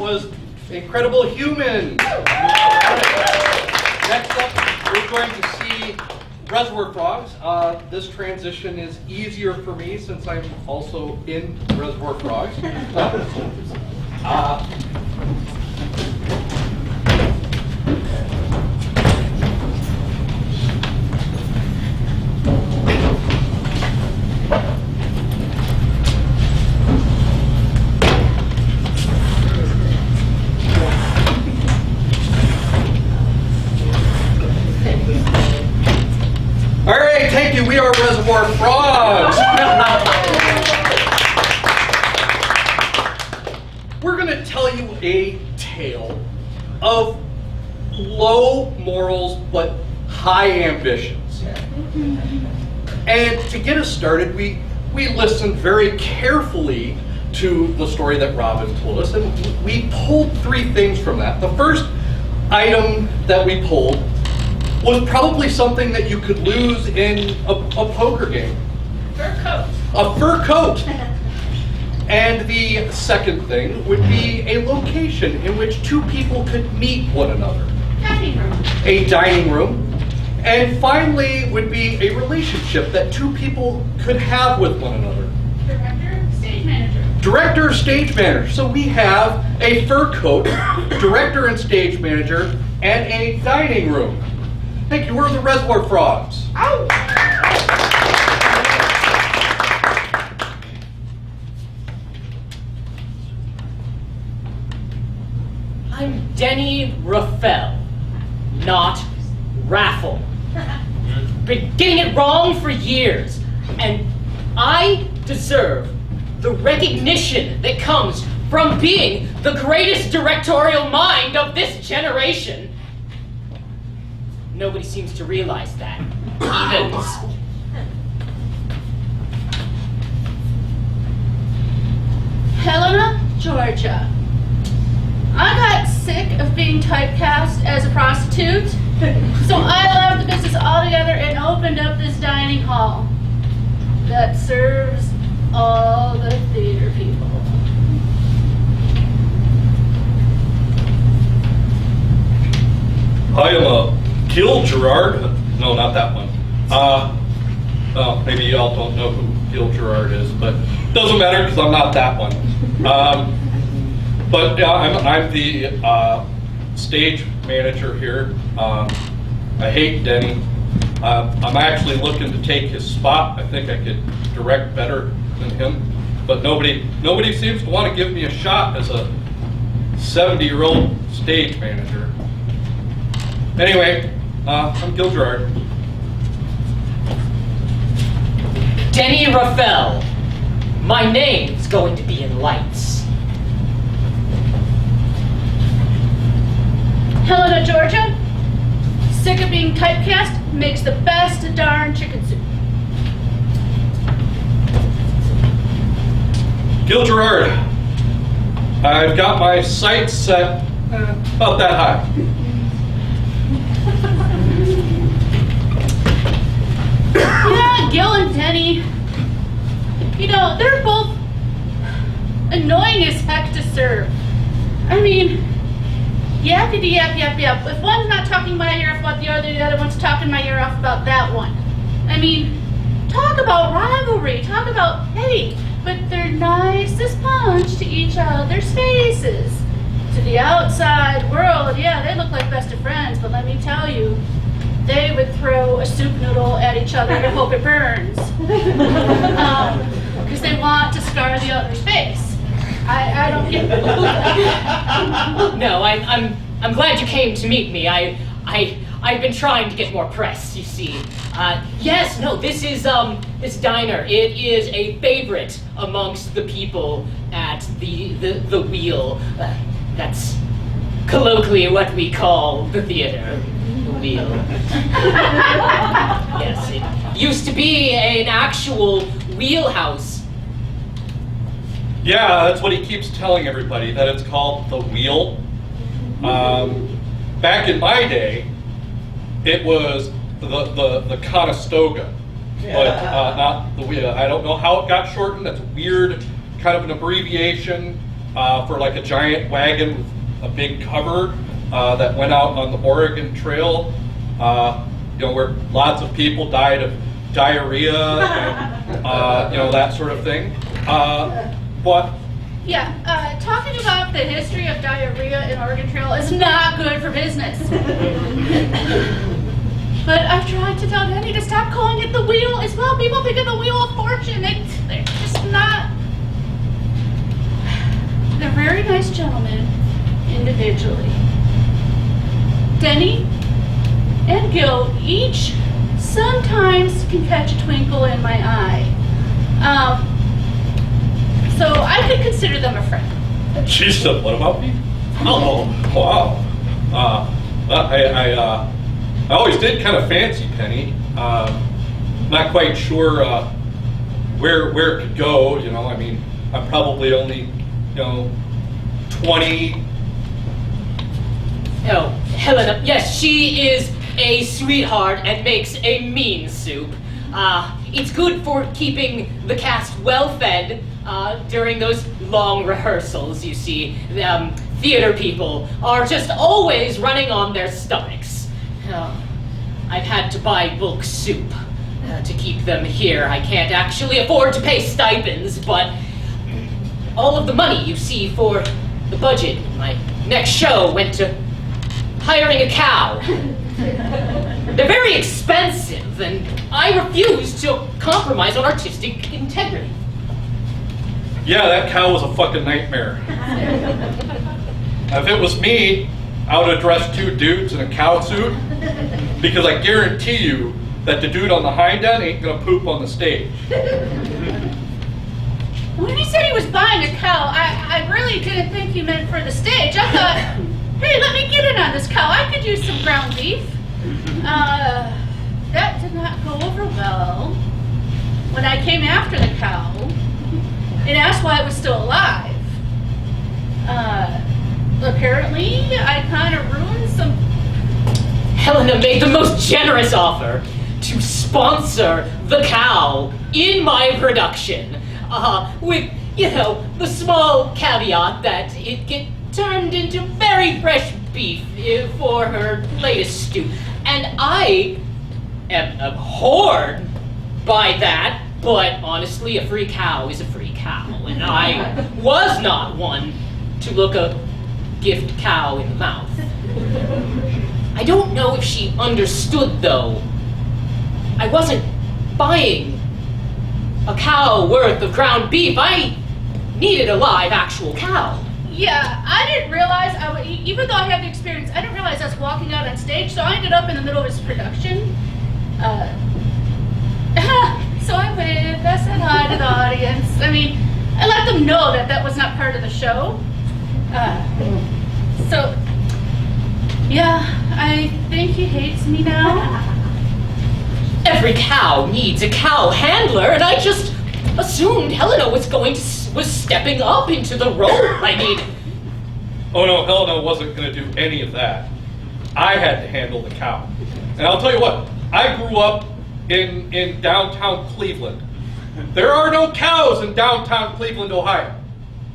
was Incredible Human. Next up, we're going to see Reservoir Frogs. This transition is easier for me since I'm also in Reservoir Frogs. All right, thank you. We are Reservoir Frogs. We're going to tell you a tale of low morals but high ambitions. And to get us started, we listened very carefully to the story that Robin told us, and we pulled three things from that. The first item that we pulled was probably something that you could lose in a poker game. Fur coat. A fur coat. And the second thing would be a location in which two people could meet one another. Dining room. A dining room. And finally would be a relationship that two people could have with one another. Director, stage manager. Director, stage manager. So we have a fur coat, director and stage manager, and a dining room. Thank you. We're the Reservoir Frogs. Ow! I'm Denny Raffel, not Raffle. Been getting it wrong for years, and I deserve the recognition that comes from being the greatest directorial mind of this generation. Nobody seems to realize that. Evens. Helena, Georgia. I got sick of being typecast as a prostitute, so I left the business altogether and opened up this dining hall that serves all the theater people. I am Gil Gerard. No, not that one. Well, maybe y'all don't know who Gil Gerard is, but it doesn't matter because I'm not that one. But I'm the stage manager here. I hate Denny. I'm actually looking to take his spot. I think I could direct better than him, but nobody seems to want to give me a shot as a 70-year-old stage manager. Anyway, I'm Gil Gerard. Denny Raffel. My name's going to be in lights. Helena, Georgia. Sick of being typecast, makes the best darn chicken soup. Gil Gerard. I've got my sights set about that high. Yeah, Gil and Denny. You know, they're both annoying as heck to serve. I mean, yappity yap yap yap. If one's not talking my ear off about the other one's talking my ear off about that one. I mean, talk about rivalry, talk about hate, but they're nice as punch to each other's faces. To the outside world, yeah, they look like best of friends, but let me tell you, they would throw a soup noodle at each other to hope it burns. Because they want to scar the other's face. I don't get it. No, I'm glad you came to meet me. I've been trying to get more press, you see. Yes, no, this this diner. It is a favorite amongst the people at the wheel. That's colloquially what we call the theater. The wheel. Yes, it used to be an actual wheelhouse. Yeah, that's what he keeps telling everybody, that it's called the wheel. Back in my day, it was the Conestoga, but not the wheel. I don't know how it got shortened. That's a weird kind of an abbreviation. for like a giant wagon with a big cover that went out on the Oregon Trail, where lots of people died of diarrhea and, that sort of thing. But Yeah, talking about the history of diarrhea in Oregon Trail is not good for business. But I've tried to tell Danny to stop calling it the wheel as well. People think of the Wheel of Fortune. They're just not. They're very nice gentlemen individually. Denny and Gil each sometimes can catch a twinkle in my eye. So I could consider them a friend. she said, "What about me?" Oh, wow. I always did kind of fancy Penny. Not quite sure where it could go. I mean, I'm probably only 20. Oh, Helena, yes, she is a sweetheart and makes a mean soup. It's good for keeping the cast well fed during those long rehearsals, you see. Theater people are just always running on their stomachs. I've had to buy bulk soup to keep them here. I can't actually afford to pay stipends, but all of the money you see for the budget, my next show, went to hiring a cow. They're very expensive, and I refuse to compromise on artistic integrity. Yeah, that cow was a fucking nightmare. If it was me, I would have dressed 2 dudes in a cow suit, because I guarantee you that the dude on the hind end ain't gonna poop on the stage. When he said he was buying a cow, I really didn't think he meant for the stage. I thought, hey, let me get in on this cow. I could use some ground beef. That did not go over well. When I came after the cow and asked why it was still alive, apparently I kind of ruined some. Helena made the most generous offer to sponsor the cow in my production, with, the small caveat that it get turned into very fresh beef for her latest stew. And I am abhorred by that, but honestly, a free cow is a free cow, and I was not one to look a gift cow in the mouth. I don't know if she understood, though. I wasn't buying a cow worth of ground beef. I needed a live, actual cow. Yeah, I didn't realize, even though I had the experience, I didn't realize I was walking out on stage, so I ended up in the middle of his production. So I waved, I said hi to the audience. I mean, I let them know that was not part of the show. So, yeah, I think he hates me now. Every cow needs a cow handler, and I just assumed Helena was stepping up into the role. I mean, Oh no, Helena wasn't going to do any of that. I had to handle the cow. And I'll tell you what, I grew up in downtown Cleveland. There are no cows in downtown Cleveland, Ohio.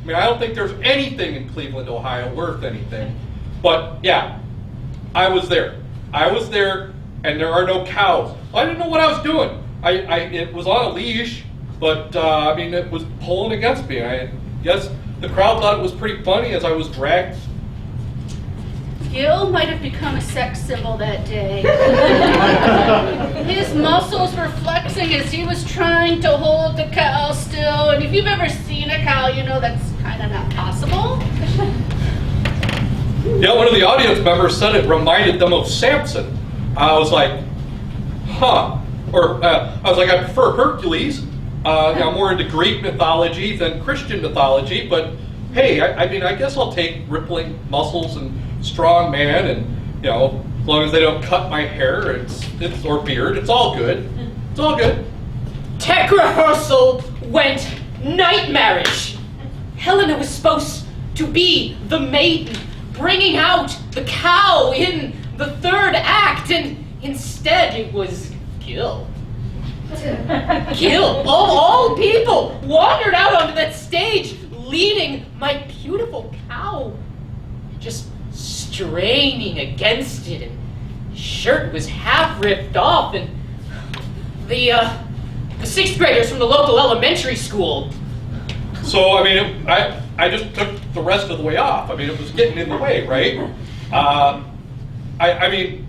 I mean, I don't think there's anything in Cleveland, Ohio worth anything. But yeah, I was there. And there are no cows. I didn't know what I was doing. It was on a leash, but I mean, it was pulling against me. I guess the crowd thought it was pretty funny as I was dragged. Gil might have become a sex symbol that day. His muscles were flexing as he was trying to hold the cow still. And if you've ever seen a cow, you know that's kind of not possible. Yeah, one of the audience members said it reminded them of Samson. I was like, huh. Or I was like, I prefer Hercules. I'm more into Greek mythology than Christian mythology, but hey, I mean, I guess I'll take rippling muscles and strong man, and as long as they don't cut my hair, it's or beard, it's all good. It's all good. tech rehearsal went nightmarish. Helena was supposed to be the maiden, bringing out the cow in the third act, and instead it was Gil. Gil, of all people, wandered out onto that stage leading my beautiful cow, just straining against it, and shirt was half ripped off, and the sixth graders from the local elementary school. So, I mean, I just took the rest of the way off. I mean, it was getting in the way, right? I mean,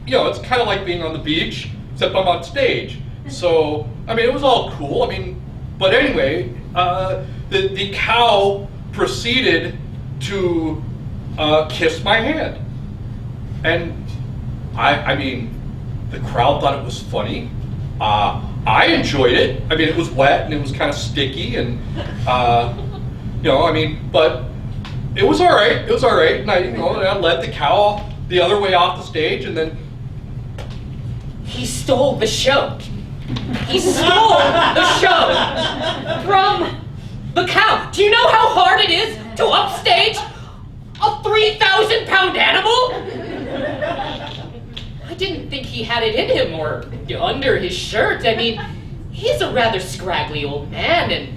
you know, it's kind of like being on the beach, except I'm on stage. So, I mean, it was all cool. I mean, but anyway, the cow proceeded to kiss my hand. And I mean, the crowd thought it was funny. I enjoyed it. I mean, it was wet and it was kind of sticky, and you know, I mean, but it was all right. It was all right. And I led the cow the other way off the stage, and then He stole the show. He stole the show from the cow. Do you know how hard it is to upstage a 3,000-pound animal? I didn't think he had it in him or under his shirt. I mean, he's a rather scraggly old man, and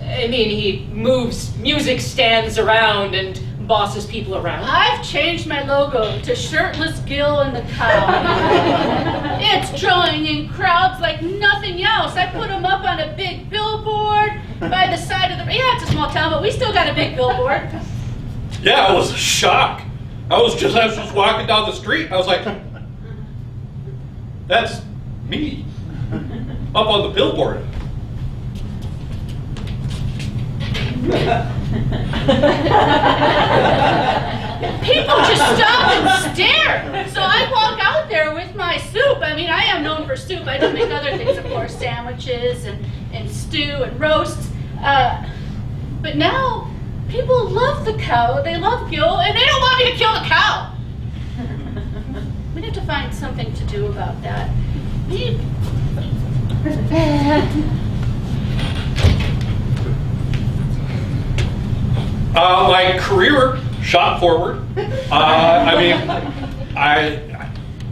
I mean, he moves music stands around and bosses people around. I've changed my logo to Shirtless Gil and the Cow. It's drawing in crowds like nothing else. I put them up on a big billboard by the side of the... Yeah, it's a small town, but we still got a big billboard. yeah, it was a shock. I was just walking down the street. I was like, that's me up on the billboard. People just stop and stare. So I walk out there with my soup. I mean, I am known for soup. I do make other things, of course, sandwiches and stew and roasts. But now, people love the cow. They love Gil, and they don't want me to kill the cow. We have to find something to do about that. My career shot forward. I mean,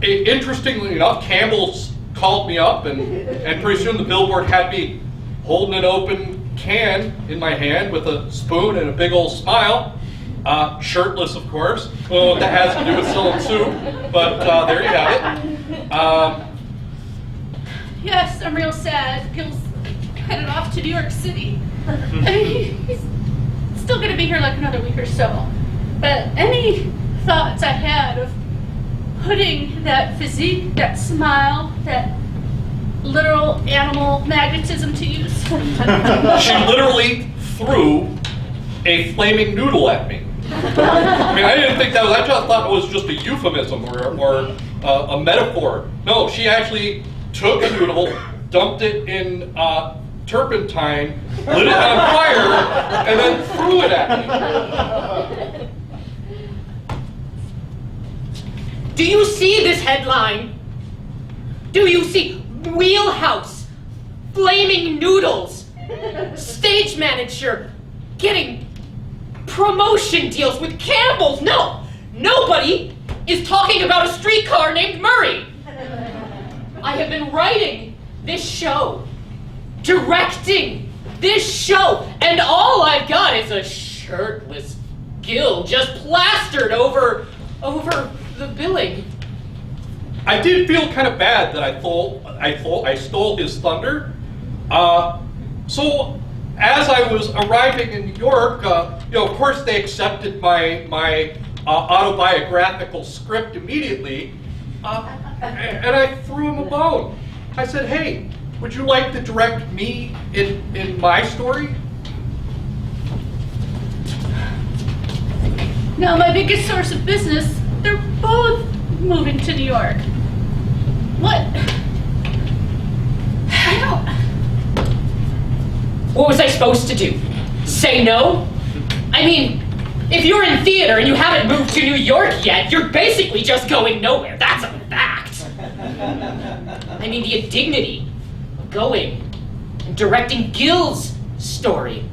interestingly enough, Campbell's called me up, and pretty soon the billboard had me holding an open can in my hand with a spoon and a big old smile, shirtless, of course. I don't know what that has to do with selling soup, but there you have it. Yes, I'm real sad. Gil's headed off to New York City. I mean, he's still going to be here like another week or so. But any thoughts I had of putting that physique, that smile, that literal animal magnetism to use? She literally threw a flaming noodle at me. I mean, I didn't think that was, I just thought it was just a euphemism or a metaphor. No, she actually took a noodle, dumped it in turpentine, lit it on fire, and then threw it at me. Do you see this headline? Do you see Wheelhouse, Flaming Noodles, stage manager getting promotion deals with Campbell's? No, nobody is talking about a streetcar named Murray. I have been writing this show, directing this show, and all I've got is a shirtless Gil just plastered over the billing. I did feel kind of bad that I stole his thunder. So as I was arriving in New York, you know, of course they accepted my autobiographical script immediately, and I threw him a bone. I said, "Hey, would you like to direct me in my story?" Now, my biggest source of business, they're both moving to New York. What? I don't... What was I supposed to do? Say no? I mean, if you're in theater and you haven't moved to New York yet, you're basically just going nowhere. That's a fact. I mean, the indignity of going and directing Gil's story.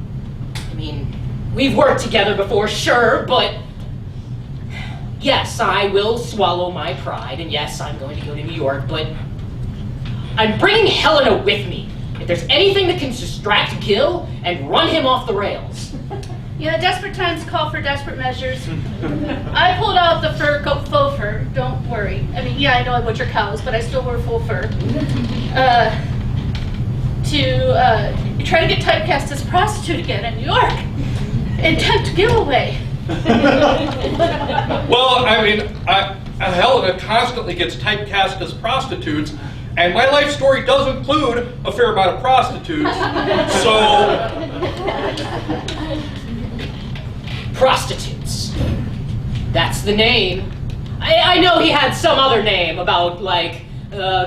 I mean, we've worked together before, sure, but yes, I will swallow my pride, and yes, I'm going to go to New York, but I'm bringing Helena with me. If there's anything that can distract Gil and run him off the rails. Yeah, desperate times call for desperate measures. I pulled out the faux fur, don't worry. I mean, yeah, I know I butcher cows, but I still wear full fur. To try to get typecast as a prostitute again in New York and tempt giveaway. Well, I mean, Helena constantly gets typecast as prostitutes, and my life story does include a fair amount of prostitutes, so... Prostitutes. That's the name. I know he had some other name about, like,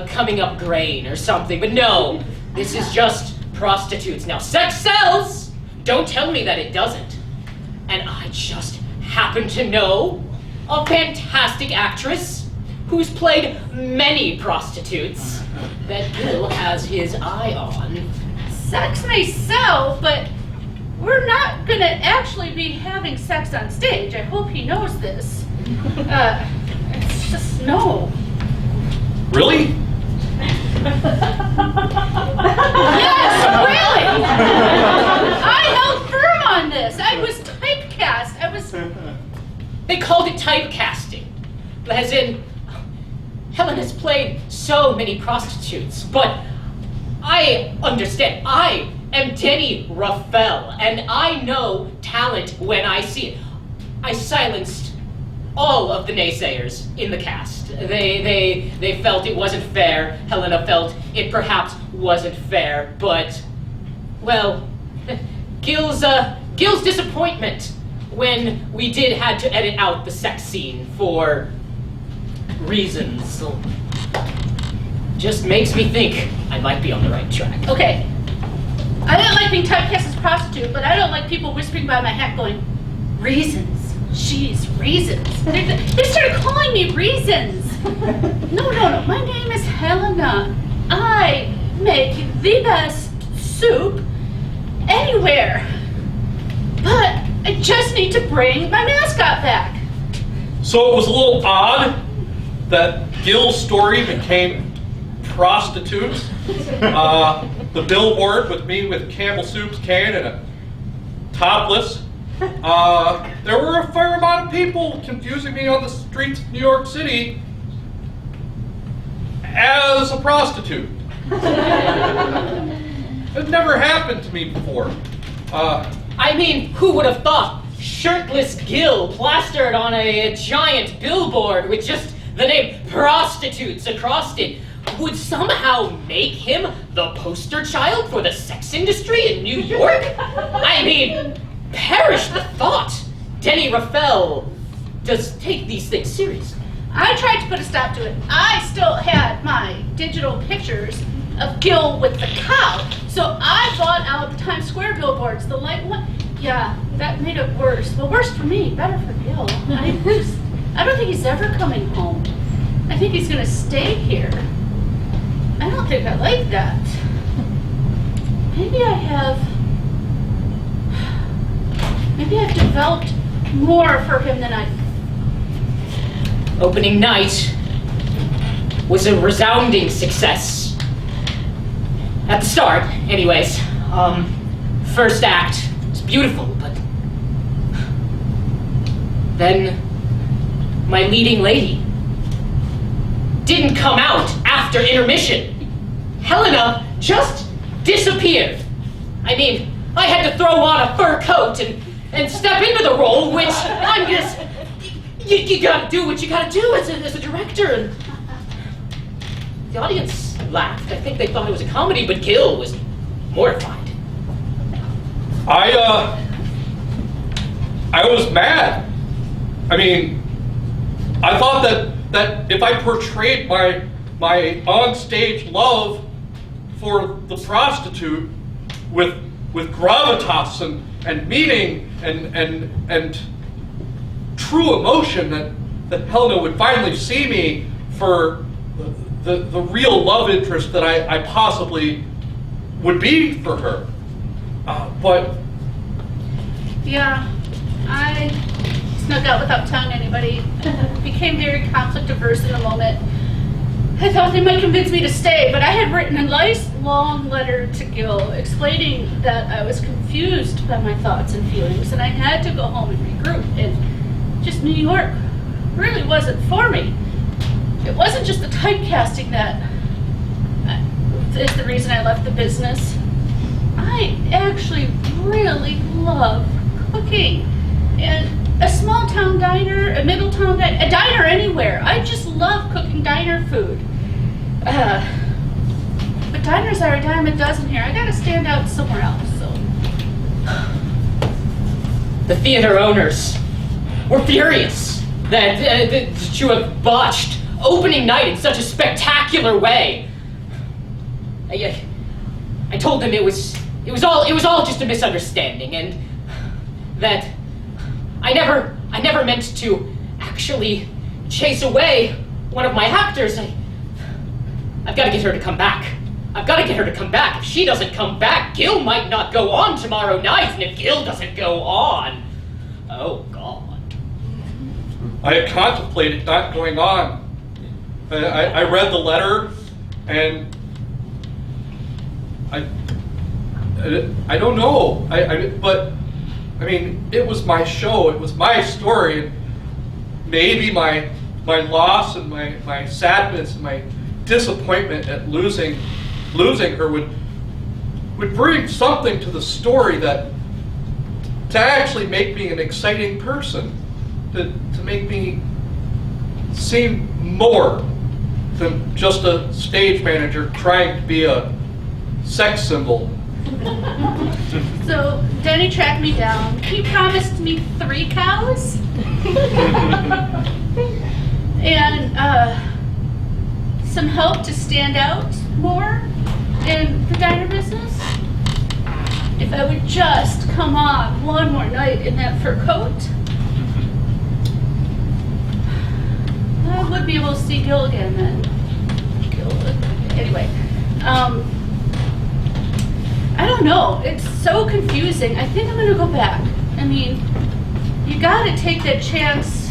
coming up grain or something, but no. This is just prostitutes. Now, sex sells! Don't tell me that it doesn't. And I just happen to know a fantastic actress who's played many prostitutes that Bill has his eye on. Sex may sell, but we're not gonna actually be having sex on stage. I hope he knows this. It's just no. Really? Yes, really! I held firm on this. I was typecast. They called it typecasting. As in, Helen has played so many prostitutes, but I understand. I am Denny Raphael, and I know talent when I see it. I silenced all of the naysayers in the cast. They felt it wasn't fair. Helena felt it perhaps wasn't fair, but, well, Gil's disappointment when we did had to edit out the sex scene for reasons just makes me think I might be on the right track. Okay. I don't like being typecast as a prostitute, but I don't like people whispering by my hat going, reasons. She's Reasons. They started calling me Reasons. No. My name is Helena. I make the best soup anywhere. But I just need to bring my mascot back. So it was a little odd that Gil's story became prostitutes. The billboard with me with Campbell Soup's can and a topless. There were a fair amount of people confusing me on the streets of New York City as a prostitute. It never happened to me before. I mean, who would have thought shirtless Gil plastered on a giant billboard with just the name prostitutes across it would somehow make him the poster child for the sex industry in New York? I mean, perish the thought. Denny Raphael does take these things seriously. I tried to put a stop to it. I still had my digital pictures of Gil with the cow, so I bought out the Times Square billboards, the light one. Yeah, that made it worse. Well, worse for me, better for Gil. I don't think he's ever coming home. I think he's gonna stay here. I don't think I like that. Maybe I've developed more for him than I... Opening night was a resounding success. At the start, anyways. First act was beautiful, but then my leading lady didn't come out after intermission. Helena just disappeared. I mean, I had to throw on a fur coat and step into the role, which I'm just... You gotta do what you gotta do as a director. And the audience laughed. I think they thought it was a comedy, but Gil was mortified. I was mad. I mean, I thought that if I portrayed my on-stage love for the prostitute with gravitas and meaning and true emotion, that Helena would finally see me for the real love interest that I possibly would be for her. But Yeah, I snuck out without telling anybody. Became very conflict averse in the moment. I thought they might convince me to stay, but I had written a long letter to Gil explaining that I was confused by my thoughts and feelings and I had to go home and regroup. And just New York really wasn't for me. It wasn't just the typecasting that is the reason I left the business. I actually really love cooking. And a small town diner, a middle town diner, a diner anywhere. I just love cooking diner food. But diners are a dime a dozen here. I gotta stand out somewhere else, so. The theater owners were furious that you have botched opening night in such a spectacular way. I told them it was all just a misunderstanding, and that I never meant to actually chase away one of my actors. I've got to get her to come back. I've got to get her to come back. If she doesn't come back, Gil might not go on tomorrow night, and if Gil doesn't go on, oh God. I had contemplated not going on. I read the letter, and I don't know. But I mean, it was my show. It was my story. And maybe my loss and my sadness and my disappointment at losing her would bring something to the story that to actually make me an exciting person, to make me seem more than just a stage manager trying to be a sex symbol. So Denny tracked me down. He promised me 3 cows. And some help to stand out more in the diner business. If I would just come on one more night in that fur coat, I would be able to see Gil again then. Anyway, I don't know. It's so confusing. I think I'm going to go back. I mean, you got to take that chance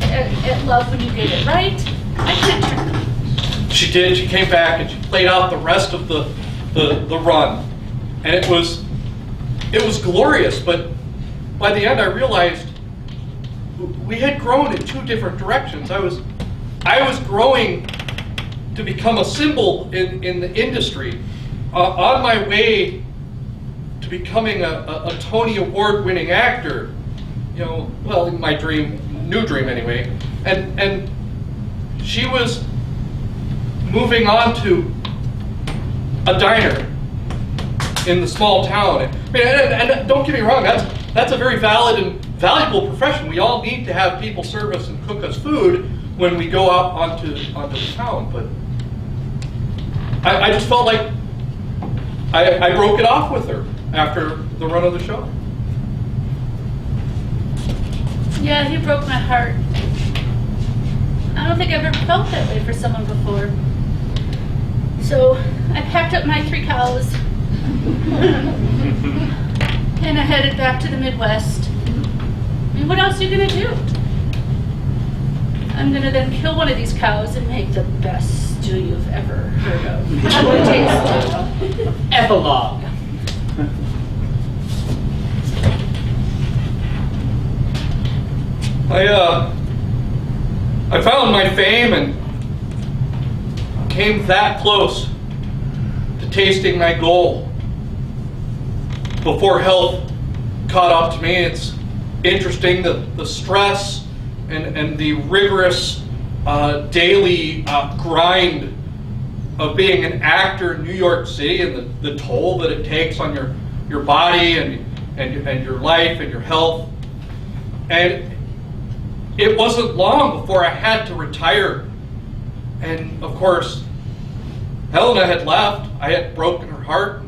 at love when you get it right. I can't turn. She did. She came back and she played out the rest of the run, and it was glorious. But by the end, I realized we had grown in 2 different directions. I was growing to become a symbol in the industry, on my way to becoming a Tony Award-winning actor. You know, well, in my new dream anyway, and she was moving on to a diner in the small town. And don't get me wrong, that's a very valid and valuable profession. We all need to have people serve us and cook us food when we go out onto the town. But I just felt like I broke it off with her after the run of the show. Yeah, you broke my heart. I don't think I've ever felt that way for someone before. So I packed up my 3 cows and I headed back to the Midwest. I mean, what else are you gonna do? I'm gonna then kill one of these cows and make the best stew you've ever heard of. How would it taste? Epilogue. I found my fame and came that close to tasting my goal before health caught up to me. It's interesting, the stress and the rigorous daily grind of being an actor in New York City, and the toll that it takes on your body and your life and your health. And it wasn't long before I had to retire. And of course, Helena had left. I had broken her heart.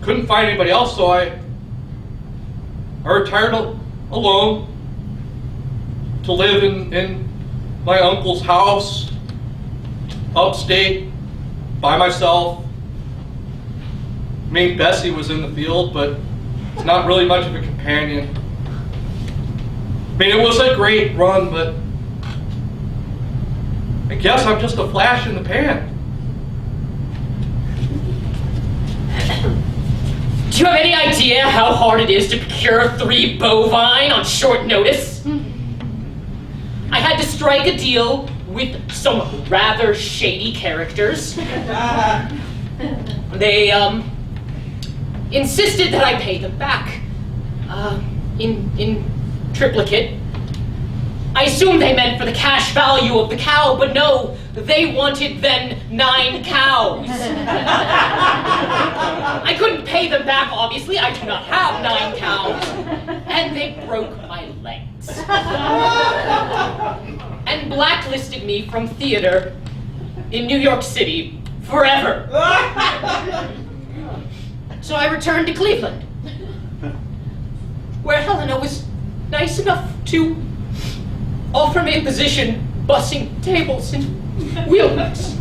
Couldn't find anybody else, so I retired alone to live in my uncle's house, upstate, by myself. I mean, Bessie was in the field, but it's not really much of a companion. I mean, it was a great run, but I guess I'm just a flash in the pan. Do you have any idea how hard it is to procure 3 bovine on short notice? I had to strike a deal with some rather shady characters. They insisted that I pay them back in triplicate. I assumed they meant for the cash value of the cow, but no, they wanted then 9 cows. I couldn't pay them back, obviously. I do not have 9 cows. And they broke my legs. And blacklisted me from theater in New York City forever. So I returned to Cleveland, where Helena was nice enough to offer me a position bussing tables and wheelbacks.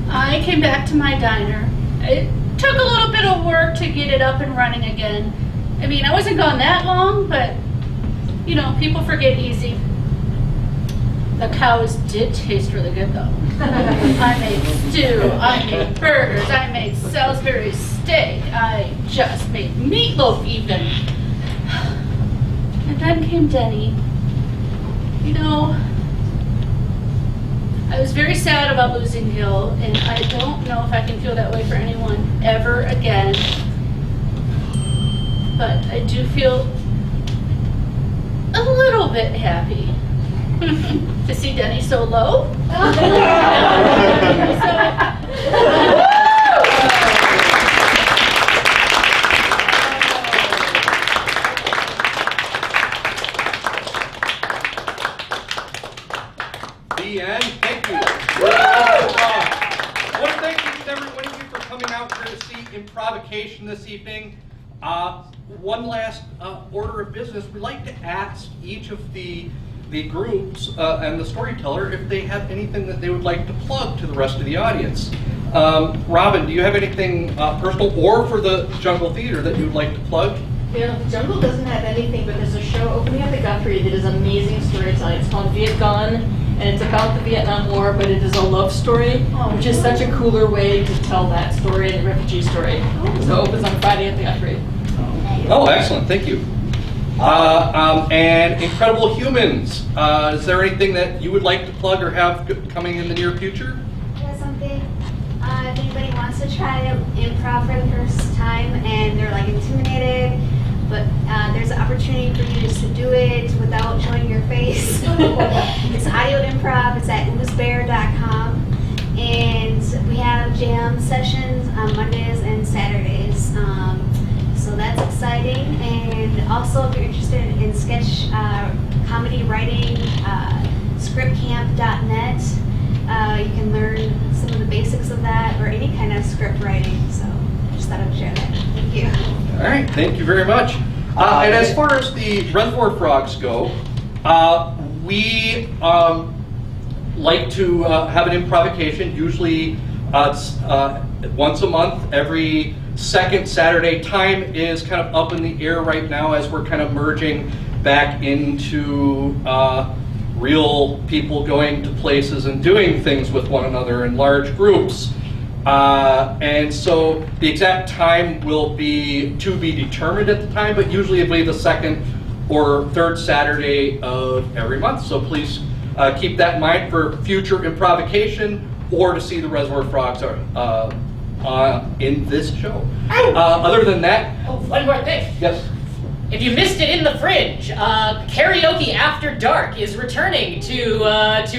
I came back to my diner. It took a little bit of work to get it up and running again. I mean, I wasn't gone that long, but, you know, people forget easy. The cows did taste really good, though. I made stew, I made burgers, I made Salisbury steak, I just made meatloaf even. And then came Denny. You know, I was very sad about losing Gil, and I don't know if I can feel that way for anyone ever again. But I do feel a little bit happy to see Denny so low. The end. Thank you. I want to thank each and every one of you for coming out here to see Improvocation this evening. One last order of business. We'd like to ask each of the groups and the storyteller if they have anything that they would like to plug to the rest of the audience. Robin, do you have anything personal or for the Jungle Theater that you would like to plug? Yeah, Jungle doesn't have anything, but there's a show opening at the Guthrie that is amazing storytelling. It's called Viet Gone, and it's about the Vietnam War, but it is a love story, which is such a cooler way to tell that story and the refugee story. So it opens on Friday at the Guthrie. Oh, excellent. Thank you. And Incredible Humans. Is there anything that you would like to plug or have coming in the near future? There's something. If anybody wants to try improv for the first time and they're like intimidated, but there's an opportunity for you just to do it without showing your face. It's audio improv. It's at oozbear.com. And we have jam sessions on Mondays and Saturdays. So that's exciting. And also, if you're interested in sketch comedy writing, scriptcamp.net. You can learn some of the basics of that or any kind of script writing. So just thought I'd share that. Thank you. All right, thank you very much. And as far as the Reservoir Frogs go, we like to have an improvocation, usually once a month, every second Saturday. Time is kind of up in the air right now as we're kind of merging back into real people going to places and doing things with one another in large groups. And so the exact time will be to be determined at the time, but usually it'll be the second or third Saturday of every month. So please keep that in mind for future improvocation or to see the Reservoir Frogs in this show. Other than that, Oh, one more thing. yes. If you missed it in the Fringe, Karaoke After Dark is returning to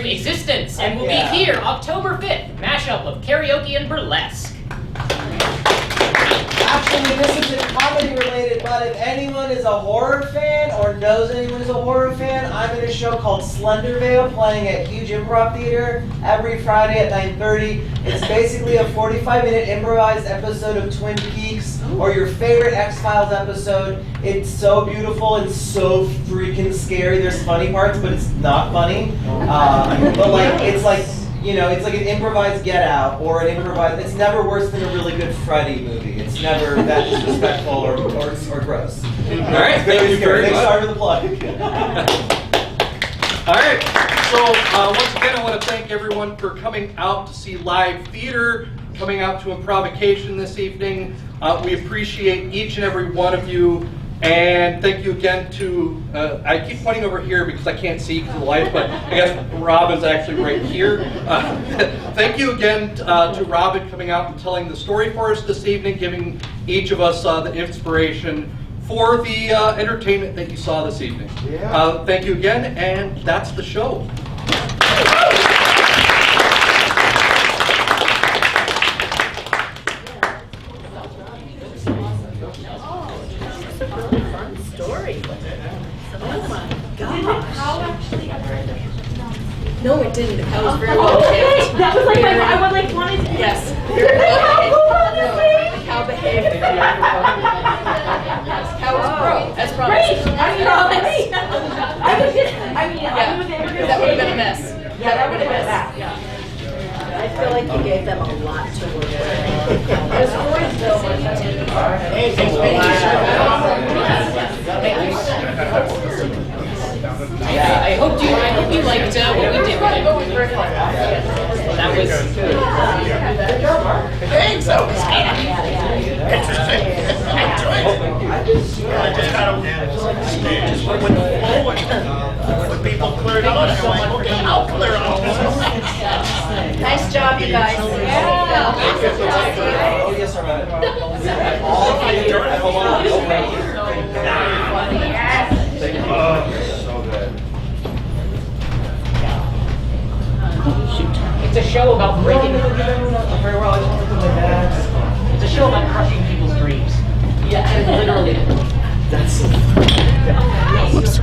existence and will be here October 5th. Mashup of karaoke and burlesque. Actually, this isn't comedy related, but if anyone is a horror fan or knows anyone who's a horror fan, I'm in a show called Slendervale playing at Huge Improv Theater every Friday at 9:30. It's basically a 45-minute improvised episode of Twin Peaks or your favorite X-Files episode. It's so beautiful and so freaking scary. There's funny parts, but it's not funny. But like, it's like, you know, it's like an improvised Get Out or an improvised. It's never worse than a really good Freddy movie. It's never that disrespectful or gross. All right, thank you very much. Sorry for the plug. All right. So once again, I want to thank everyone for coming out to see live theater, coming out to Improvocation this evening. We appreciate each and every one of you. And thank you again to, I keep pointing over here because I can't see because of the light, but I guess Robin's actually right here. Thank you again to Robin coming out and telling the story for us this evening, giving each of us the inspiration for the entertainment that you saw this evening. Yeah. Thank you again, and that's the show. No, it didn't. That was very well behaved. That was like I would like wanted to. Yes. Very well behaved. The cow behaved. Yes, cow was pro, as promised. Great. That would have been a mess. Yeah, that would have been that. I feel like you gave them a lot to work with. I hope you liked what we did. That was Thanks, that was interesting. I just kind of just went with the flow, and when people cleared out, I'm like, okay, I'll clear out. Nice job, you guys. Oh, yes, sir. All of you at home. So good. it's a show about breaking. Very well, I just want to put my bags. It's a show about crushing people's dreams. Yeah, and literally. That's. Whoops.